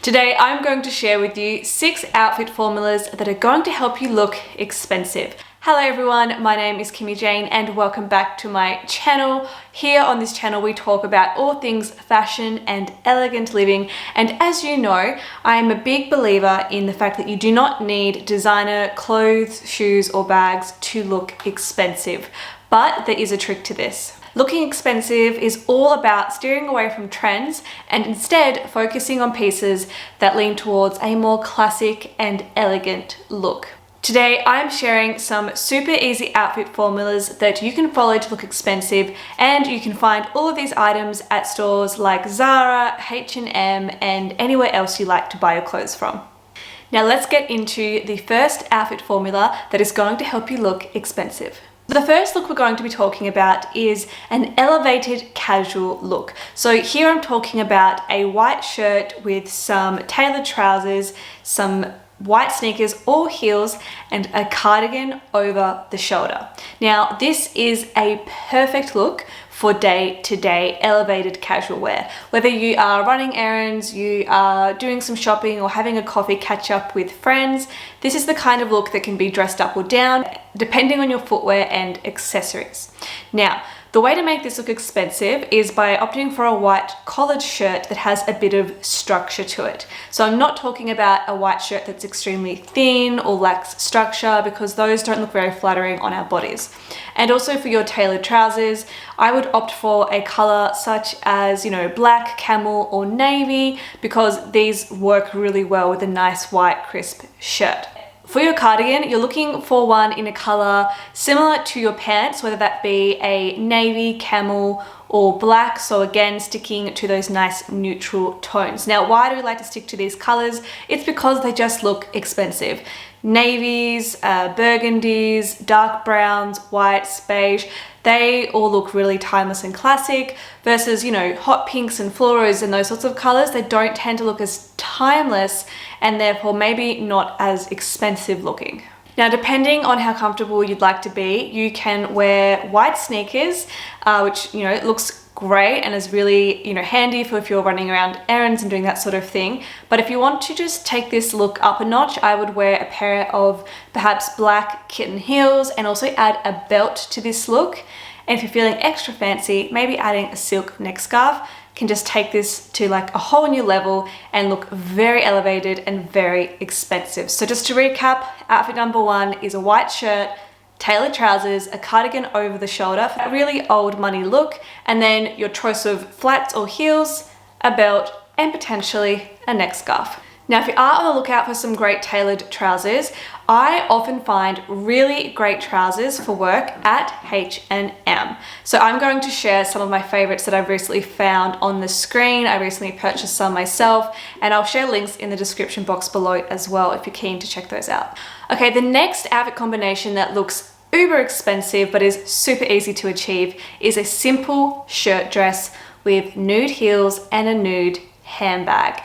Today I'm going to share with you 6 outfit formulas that are going to help you look expensive. Hello everyone, my name is Kimmy Jane and welcome back to my channel. Here on this channel we talk about all things fashion and elegant living, and as you know, I am a big believer in the fact that you do not need designer clothes, shoes or bags to look expensive. But there is a trick to this. Looking expensive is all about steering away from trends and instead focusing on pieces that lean towards a more classic and elegant look. Today I'm sharing some super easy outfit formulas that you can follow to look expensive, and you can find all of these items at stores like Zara, H&M and anywhere else you like to buy your clothes from. Now let's get into the first outfit formula that is going to help you look expensive. The first look we're going to be talking about is an elevated casual look. So here I'm talking about a white shirt with some tailored trousers, some white sneakers or heels, and a cardigan over the shoulder. Now this is a perfect look for day-to-day elevated casual wear. Whether you are running errands, you are doing some shopping or having a coffee catch up with friends, this is the kind of look that can be dressed up or down depending on your footwear and accessories. Now, the way to make this look expensive is by opting for a white collared shirt that has a bit of structure to it. So I'm not talking about a white shirt that's extremely thin or lacks structure, because those don't look very flattering on our bodies. And also for your tailored trousers, I would opt for a color such as, black, camel or navy, because these work really well with a nice white crisp shirt. For your cardigan, you're looking for one in a color similar to your pants, whether that be a navy, camel, or black. So again, sticking to those nice neutral tones. Now, why do we like to stick to these colors? It's because they just look expensive. Navies, burgundies, dark browns, whites, beige, they all look really timeless and classic versus, hot pinks and fluoros and those sorts of colors. They don't tend to look as timeless and therefore maybe not as expensive looking. Now, depending on how comfortable you'd like to be, you can wear white sneakers, which, looks great and is really, handy for if you're running around errands and doing that sort of thing. But if you want to just take this look up a notch, I would wear a pair of perhaps black kitten heels and also add a belt to this look. And if you're feeling extra fancy, maybe adding a silk neck scarf can just take this to like a whole new level and look very elevated and very expensive. So just to recap, outfit number 1 is a white shirt, tailored trousers, a cardigan over the shoulder for a really old money look, and then your choice of flats or heels, a belt, and potentially a neck scarf. Now, if you are on the lookout for some great tailored trousers, I often find really great trousers for work at H&M. So I'm going to share some of my favorites that I've recently found on the screen. I recently purchased some myself, and I'll share links in the description box below as well if you're keen to check those out. Okay, the next outfit combination that looks uber expensive but is super easy to achieve is a simple shirt dress with nude heels and a nude handbag.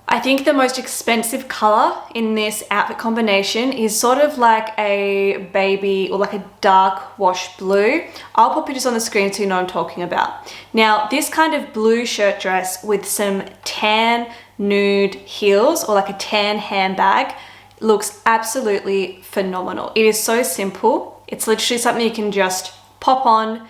I think the most expensive color in this outfit combination is sort of like a baby or like a dark wash blue. I'll put pictures on the screen so you know what I'm talking about. Now, this kind of blue shirt dress with some tan nude heels or like a tan handbag looks absolutely phenomenal. It is so simple. It's literally something you can just pop on,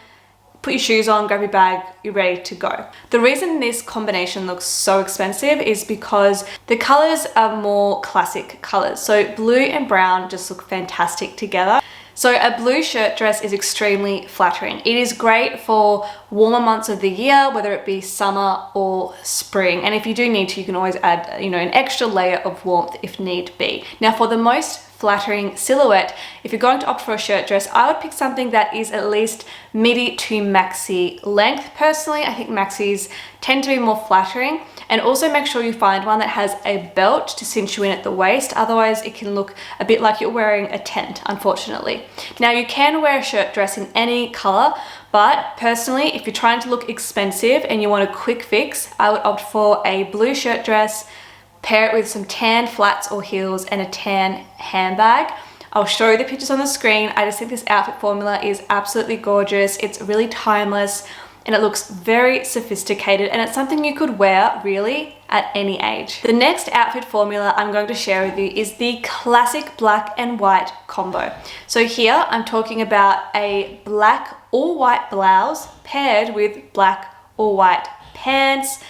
put your shoes on, grab your bag, you're ready to go. The reason this combination looks so expensive is because the colors are more classic colors. So blue and brown just look fantastic together. So a blue shirt dress is extremely flattering. It is great for warmer months of the year, whether it be summer or spring. And if you do need to, you can always add, an extra layer of warmth if need be. Now, for the most flattering silhouette, if you're going to opt for a shirt dress, I would pick something that is at least midi to maxi length. Personally, I think maxis tend to be more flattering, and also make sure you find one that has a belt to cinch you in at the waist. Otherwise, it can look a bit like you're wearing a tent, unfortunately. Now, you can wear a shirt dress in any color, but personally, if you're trying to look expensive and you want a quick fix, I would opt for a blue shirt dress, pair it with some tan flats or heels and a tan handbag. I'll show you the pictures on the screen. I just think this outfit formula is absolutely gorgeous. It's really timeless. and it looks very sophisticated, and it's something you could wear really at any age. The next outfit formula I'm going to share with you is the classic black and white combo. So here I'm talking about a black or white blouse paired with black or white pants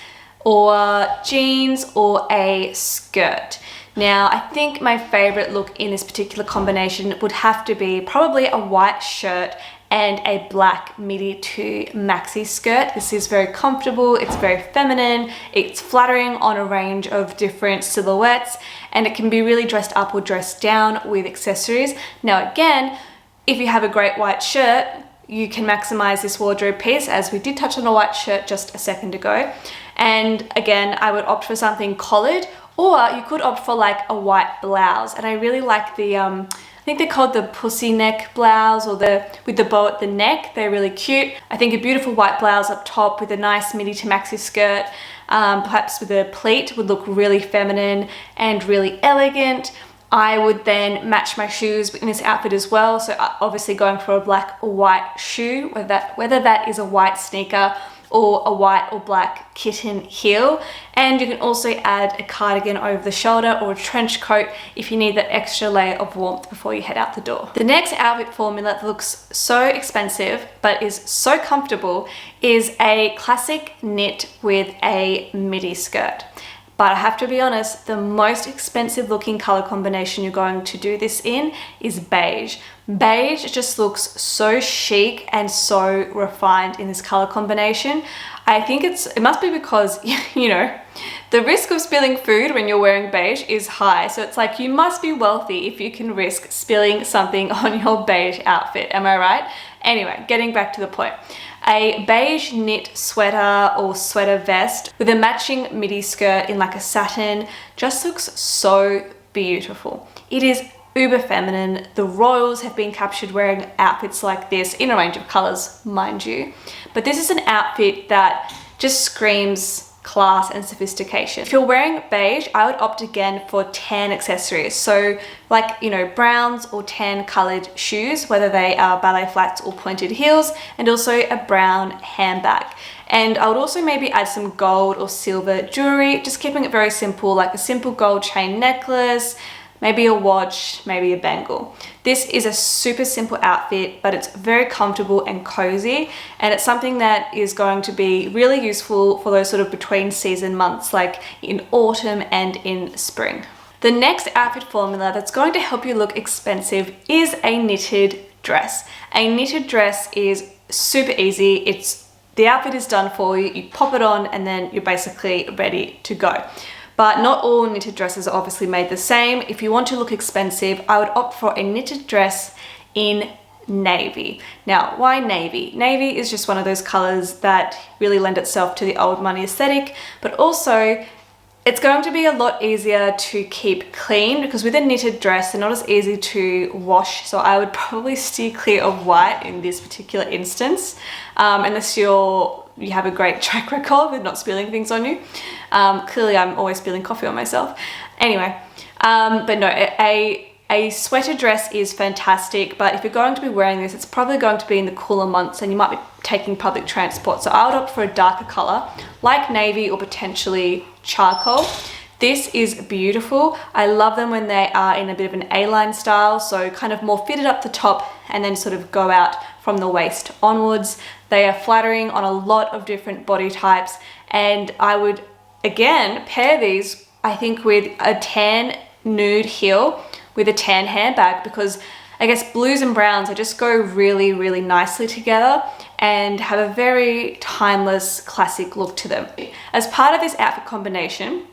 or jeans or a skirt. Now, I think my favorite look in this particular combination would have to be probably a white shirt and a black midi to maxi skirt. This is very comfortable, it's very feminine, it's flattering on a range of different silhouettes, and it can be really dressed up or dressed down with accessories. Now again, if you have a great white shirt, you can maximize this wardrobe piece, as we did touch on a white shirt just a second ago. And again, I would opt for something collared, or you could opt for like a white blouse. And I really like the, I think they're called the pussy neck blouse, or with the bow at the neck. They're really cute. I think a beautiful white blouse up top with a nice midi to maxi skirt, perhaps with a pleat, would look really feminine and really elegant. I would then match my shoes in this outfit as well. So obviously going for a black or white shoe, whether that is a white sneaker or a white or black kitten heel. And you can also add a cardigan over the shoulder or a trench coat if you need that extra layer of warmth before you head out the door. The next outfit formula that looks so expensive but is so comfortable is a classic knit with a midi skirt. But I have to be honest, the most expensive looking color combination you're going to do this in is beige. Beige just looks so chic and so refined in this color combination. I think it must be because, you know, the risk of spilling food when you're wearing beige is high. So it's like you must be wealthy if you can risk spilling something on your beige outfit. Am I right? Anyway, getting back to the point. A beige knit sweater or sweater vest with a matching midi skirt in like a satin just looks so beautiful. It is uber feminine. The royals have been captured wearing outfits like this in a range of colors, mind you. But this is an outfit that just screams class and sophistication. If you're wearing beige, I would opt again for tan accessories. So like, you know, browns or tan colored shoes, whether they are ballet flats or pointed heels, and also a brown handbag. And I would also maybe add some gold or silver jewelry, just keeping it very simple, like a simple gold chain necklace, maybe a watch, maybe a bangle. This is a super simple outfit, but it's very comfortable and cozy, and it's something that is going to be really useful for those sort of between season months, like in autumn and in spring. The next outfit formula that's going to help you look expensive is a knitted dress. A knitted dress is super easy. The outfit is done for you, you pop it on, and then you're basically ready to go. But not all knitted dresses are obviously made the same. If you want to look expensive, I would opt for a knitted dress in navy. Now, why navy? Navy is just one of those colors that really lend itself to the old money aesthetic, but also it's going to be a lot easier to keep clean, because with a knitted dress, they're not as easy to wash. So I would probably steer clear of white in this particular instance, unless you have a great track record with not spilling things on you. Clearly I'm always spilling coffee on myself. Anyway, but no, a sweater dress is fantastic, but if you're going to be wearing this, it's probably going to be in the cooler months and you might be taking public transport. So I would opt for a darker color, like navy or potentially charcoal. This is beautiful. I love them when they are in a bit of an A-line style, so kind of more fitted up the top and then sort of go out from the waist onwards. They are flattering on a lot of different body types, and I would again pair these, I think, with a tan nude heel with a tan handbag, because I guess blues and browns, they just go really, really nicely together and have a very timeless classic look to them. As part of this outfit combination,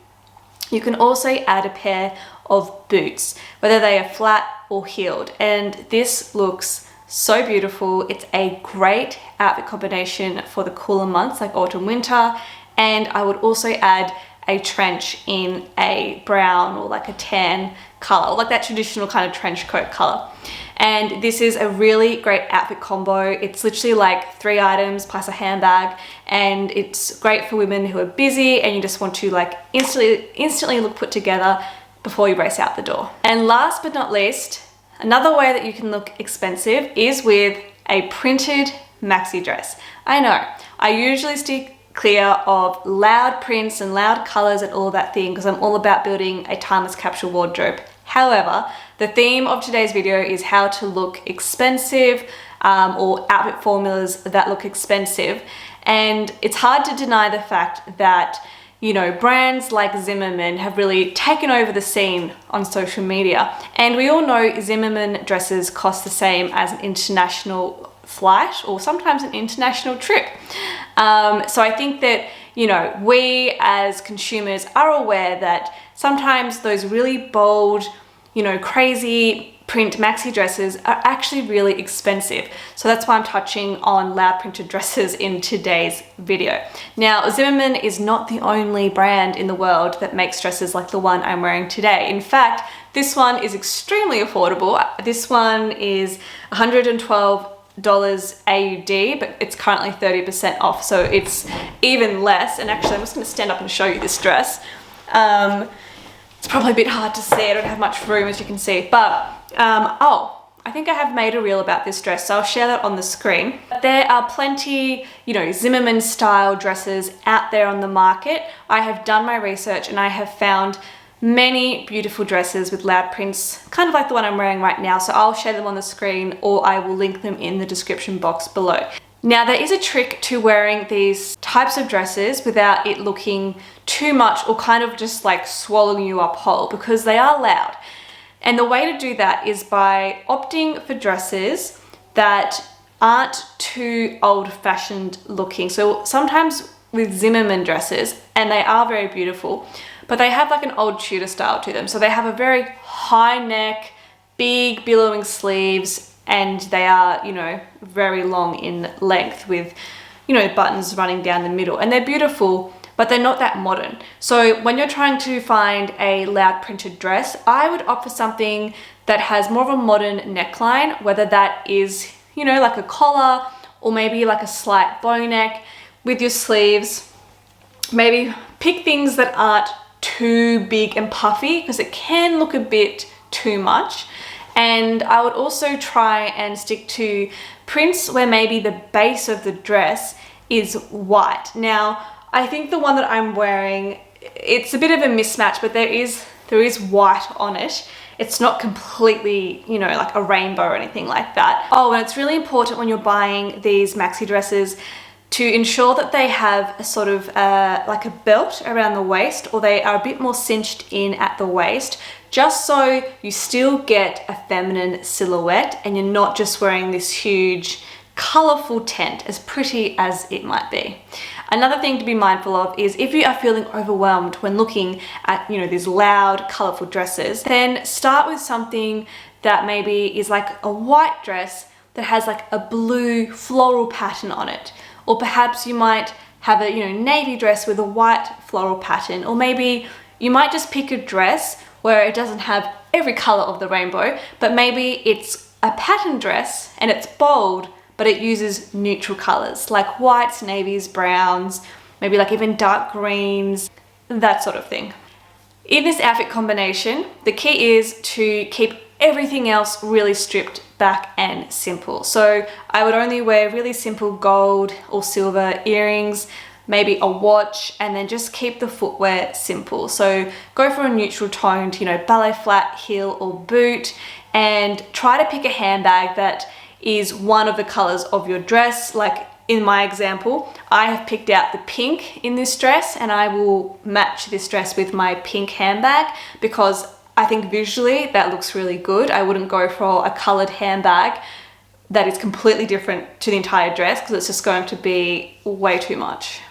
you can also add a pair of boots, whether they are flat or heeled, and this looks so beautiful. It's a great outfit combination for the cooler months like autumn, winter, and I would also add a trench in a brown or like a tan color, like that traditional kind of trench coat color. And this is a really great outfit combo. It's literally like 3 items plus a handbag, and it's great for women who are busy and you just want to like instantly look put together before you race out the door. And last but not least, another way that you can look expensive is with a printed maxi dress. I know, I usually stick clear of loud prints and loud colors and all of that thing because I'm all about building a timeless capsule wardrobe. However, the theme of today's video is how to look expensive or outfit formulas that look expensive. And it's hard to deny the fact that, you know, brands like Zimmermann have really taken over the scene on social media. And we all know Zimmermann dresses cost the same as an international flight or sometimes an international trip. So I think that, you know, we as consumers are aware that sometimes those really bold, you know, crazy print maxi dresses are actually really expensive. So that's why I'm touching on loud printed dresses in today's video. Now, Zimmermann is not the only brand in the world that makes dresses like the one I'm wearing today. In fact, this one is extremely affordable. This one is $112 AUD, but it's currently 30% off, so it's even less. And actually, I'm just going to stand up and show you this dress. It's probably a bit hard to see. I don't have much room, as you can see, but oh, I think I have made a reel about this dress, so I'll share that on the screen. There are plenty, you know, Zimmermann style dresses out there on the market. I have done my research and I have found many beautiful dresses with loud prints, kind of like the one I'm wearing right now. So I'll share them on the screen or I will link them in the description box below. Now, there is a trick to wearing these types of dresses without it looking too much or kind of just like swallowing you up whole, because they are loud. And the way to do that is by opting for dresses that aren't too old-fashioned looking. So sometimes with Zimmermann dresses, and they are very beautiful, but they have like an old Tudor style to them. So they have a very high neck, big billowing sleeves, and they are, you know, very long in length with, you know, buttons running down the middle. And they're beautiful, but they're not that modern. So when you're trying to find a loud printed dress, I would opt for something that has more of a modern neckline, whether that is, you know, like a collar or maybe like a slight bow neck with your sleeves. Maybe pick things that aren't too big and puffy because it can look a bit too much. And I would also try and stick to prints where maybe the base of the dress is white. Now, I think the one that I'm wearing, it's a bit of a mismatch, but there is white on it. It's not completely, you know, like a rainbow or anything like that. Oh, and it's really important when you're buying these maxi dresses to ensure that they have a sort of like a belt around the waist, or they are a bit more cinched in at the waist, just so you still get a feminine silhouette and you're not just wearing this huge colorful tent, as pretty as it might be. Another thing to be mindful of is if you are feeling overwhelmed when looking at, you know, these loud, colorful dresses, then start with something that maybe is like a white dress that has like a blue floral pattern on it. Or perhaps you might have a, you know, navy dress with a white floral pattern. Or maybe you might just pick a dress where it doesn't have every color of the rainbow, but maybe it's a pattern dress and it's bold, but it uses neutral colors like whites, navies, browns, maybe like even dark greens, that sort of thing. In this outfit combination, the key is to keep everything else really stripped back and simple. So I would only wear really simple gold or silver earrings, maybe a watch, and then just keep the footwear simple. So go for a neutral toned, you know, ballet flat heel or boot, and try to pick a handbag that is one of the colors of your dress. Like in my example, I have picked out the pink in this dress, and I will match this dress with my pink handbag because I think visually that looks really good. I wouldn't go for a colored handbag that is completely different to the entire dress because it's just going to be way too much.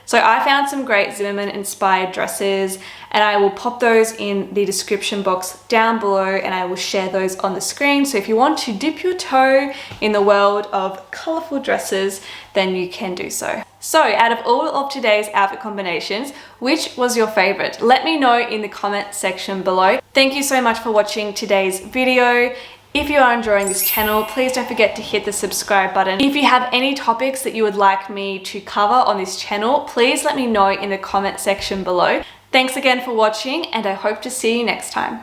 So I found some great Zimmermann inspired dresses, and I will pop those in the description box down below, and I will share those on the screen. So if you want to dip your toe in the world of colorful dresses, then you can do so. So out of all of today's outfit combinations, which was your favorite? Let me know in the comment section below. Thank you so much for watching today's video. If you are enjoying this channel, please don't forget to hit the subscribe button. If you have any topics that you would like me to cover on this channel, please let me know in the comment section below. Thanks again for watching, and I hope to see you next time.